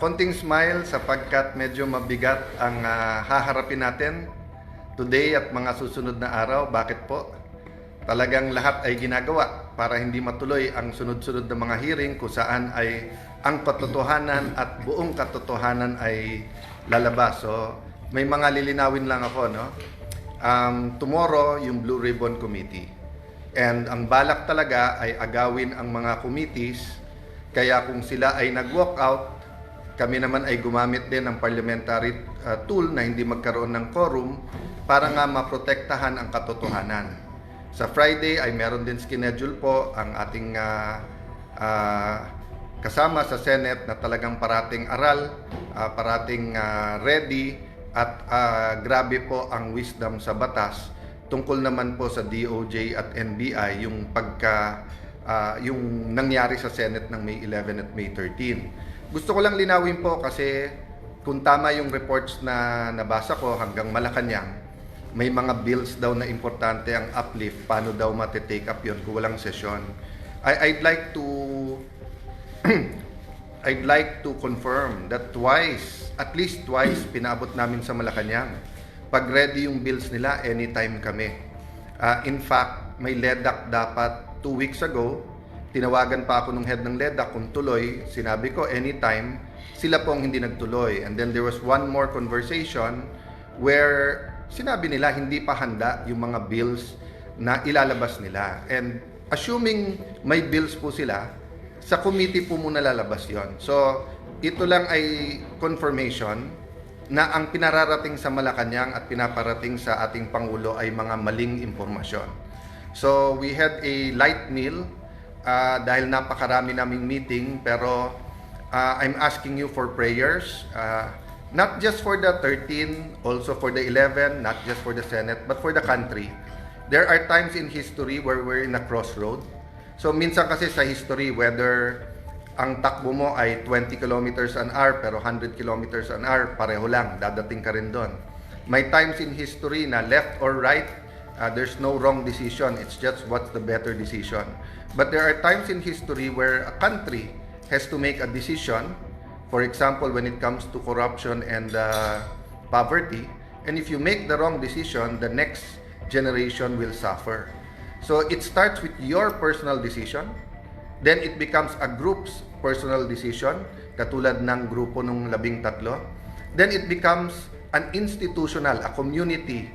Konting smile sapagkat medyo mabigat ang haharapin natin today at mga susunod na araw. Bakit po? Talagang lahat ay ginagawa para hindi matuloy ang sunod-sunod na mga hearing kung saan ay ang katotohanan at buong katotohanan ay lalabas. So, may mga lilinawin lang ako, no? Tomorrow, yung Blue Ribbon Committee. And ang balak talaga ay agawin ang mga committees. Kaya kung sila ay nag-walk out, kami naman ay gumamit din ng parliamentary tool na hindi magkaroon ng quorum para nga maprotektahan ang katotohanan. Sa Friday ay meron din schedule po ang ating kasama sa Senate na talagang parating aral, parating ready at grabe po ang wisdom sa batas tungkol naman po sa DOJ at NBI yung nangyari sa Senate ng May 11 at May 13. Gusto ko lang linawin po kasi kung tama yung reports na nabasa ko hanggang Malacanang, may mga bills daw na importante ang uplift. Paano daw matitake up yun kung walang sesyon? I'd like to I'd like to confirm that at least twice, pinaabot namin sa Malacanang. Pag ready yung bills nila, anytime kami. In fact, may LEDAC dapat 2 weeks ago. Tinawagan pa ako ng head ng LEDAC kung tuloy. Sinabi ko, anytime. Sila po ang hindi nagtuloy. And then there was one more conversation where sinabi nila hindi pa handa yung mga bills na ilalabas nila. And assuming may bills po sila, sa committee po muna lalabas yon. So, ito lang ay confirmation na ang pinararating sa Malacanang at pinaparating sa ating Pangulo ay mga maling impormasyon. So, we had a light meal dahil napakarami naming meeting, pero I'm asking you for prayers, not just for the 13, also for the 11, not just for the Senate, but for the country. There are times in history where we're in a crossroad. So minsan kasi sa history, whether ang takbo mo ay 20 kilometers an hour pero 100 kilometers an hour, pareho lang, dadating ka rin doon. May times in history na left or right, there's no wrong decision, it's just what's the better decision. But there are times in history where a country has to make a decision, for example, when it comes to corruption and poverty, and if you make the wrong decision, the next generation will suffer. So it starts with your personal decision, then it becomes a group's personal decision, katulad ng grupo ng 13, then it becomes an institutional, a community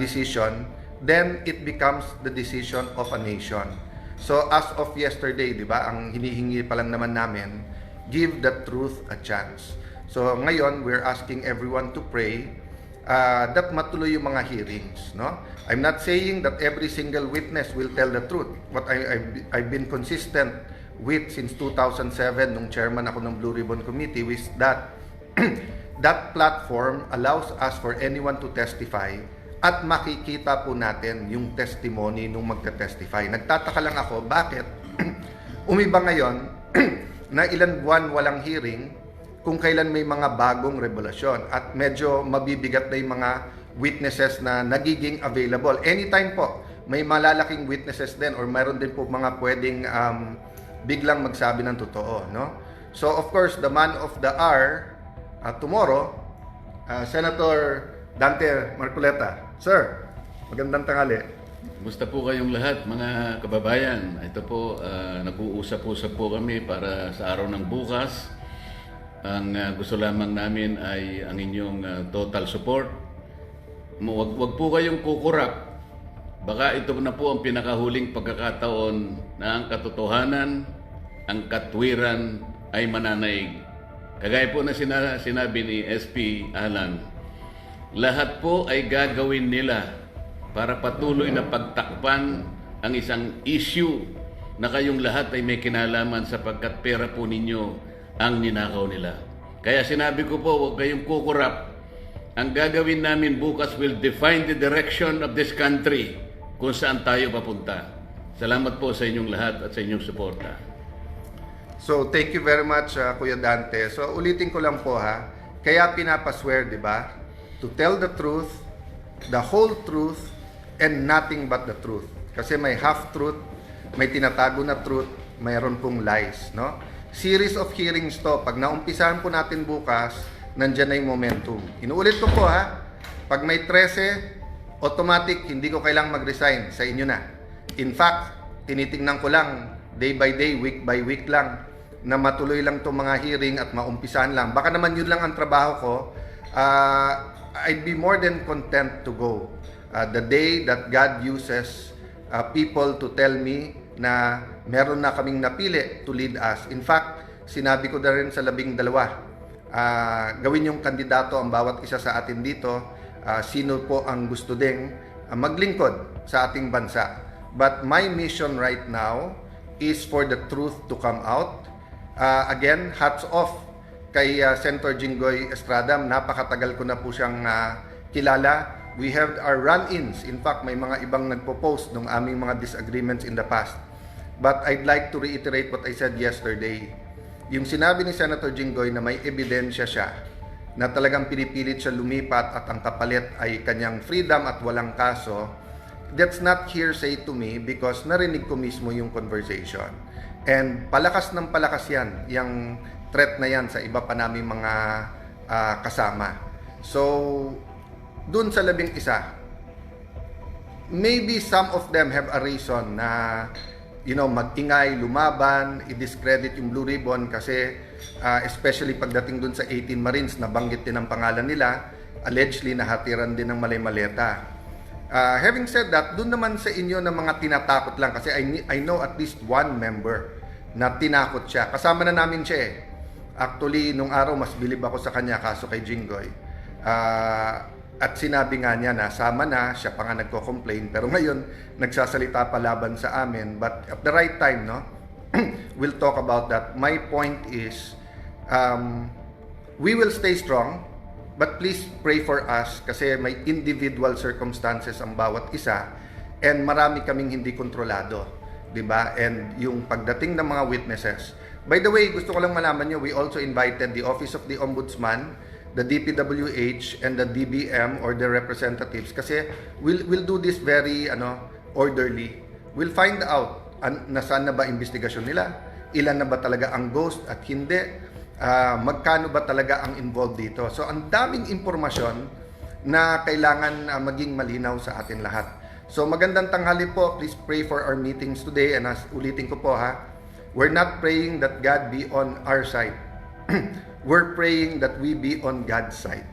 decision, then it becomes the decision of a nation. So as of yesterday, di ba, ang hinihingi pa lang naman namin, give the truth a chance. So ngayon, we're asking everyone to pray that matuloy yung mga hearings, no? I'm not saying that every single witness will tell the truth. What I've been consistent with since 2007 nung chairman ako ng Blue Ribbon Committee was that that platform allows us for anyone to testify at makikita po natin yung testimony nung magta-testify. Nagtataka lang ako, bakit umiba ngayon na ilan buwan walang hearing kung kailan may mga bagong revelasyon at medyo mabibigat na yung mga witnesses na nagiging available. Anytime po, may malalaking witnesses din or mayroon din po mga pwedeng biglang magsabi ng totoo, no? So of course, the man of the hour tomorrow, Senator Dante Marcoleta. Sir, magandang tanghali. Kumusta po kayong lahat, mga kababayan? Ito po, nag-uusap-usap po kami para sa araw ng bukas. Ang gusto lamang namin ay ang inyong total support. Wag po kayong kukurap. Baka ito na po ang pinakahuling pagkakataon na ang katotohanan, ang katwiran ay mananaig. Kagaya po na sinabi ni SP Alan, lahat po ay gagawin nila para patuloy na pagtakpan ang isang issue na kayong lahat ay may kinalaman sapagkat pera po ninyo ang ninakaw nila. Kaya sinabi ko po, huwag kayong kukurap. Ang gagawin namin bukas will define the direction of this country kung saan tayo papunta. Salamat po sa inyong lahat at sa inyong suporta. So, thank you very much, Kuya Dante. So, ulitin ko lang po ha. Kaya pinapaswear, di ba? To tell the truth, the whole truth, and nothing but the truth. Kasi may half-truth, may tinatago na truth, mayroon pong lies, no? Series of hearings to. Pag naumpisahan po natin bukas, nandyan na yung momentum. Inuulit ko po ha, pag may 13, automatic, hindi ko kailangang mag-resign. Sa inyo na. In fact, tinitingnan ko lang, day by day, week by week lang, na matuloy lang itong mga hearing at maumpisahan lang. Baka naman yun lang ang trabaho ko. I'd be more than content to go. The day that God uses people to tell me na meron na kaming napili to lead us. In fact, sinabi ko na rin sa 12, gawin yung kandidato ang bawat isa sa atin dito. Sino po ang gusto ding maglingkod sa ating bansa. But my mission right now is for the truth to come out. Again, hats off kay Senator Jinggoy Estrada. Napakatagal ko na po siyang kilala. We have our run-ins. In fact, may mga ibang nagpo-post ng aming mga disagreements in the past. But I'd like to reiterate what I said yesterday. Yung sinabi ni Senator Jinggoy na may ebidensya siya na talagang pinipilit siya lumipat at ang kapalit ay kanyang freedom at walang kaso, that's not hearsay to me because narinig ko mismo yung conversation. And palakas ng palakas yan, yung threat na yan sa iba pa naming mga kasama. So, dun sa 11, maybe some of them have a reason na mag-ingay, lumaban, i-discredit yung Blue Ribbon kasi especially pagdating dun sa 18 Marines, nabanggit din ang pangalan nila, allegedly nahatiran din ng malay-maleta. Having said that, dun naman sa inyo na mga tinatakot lang kasi I know at least one member na tinakot siya. Kasama na namin siya eh. Actually, nung araw, mas bilib ako sa kanya kaso kay Jinggoy. At sinabi nga niya na sama na, siya pa nga nagko-complain. Pero ngayon, nagsasalita pa laban sa amin. But at the right time, no, we'll talk about that. My point is, we will stay strong, but please pray for us kasi may individual circumstances ang bawat isa and marami kaming hindi kontrolado. Diba? And yung pagdating ng mga witnesses. By the way, gusto ko lang malaman nyo, we also invited the Office of the Ombudsman, the DPWH and the DBM or the representatives kasi we'll do this very orderly. We'll find out nasaan na ba investigasyon nila, ilan na ba talaga ang ghost at hindi, magkano ba talaga ang involved dito. So ang daming impormasyon na kailangan maging malinaw sa atin lahat. So magandang tanghali po, please pray for our meetings today and ulitin ko po we're not praying that God be on our side. We're praying that we be on God's side.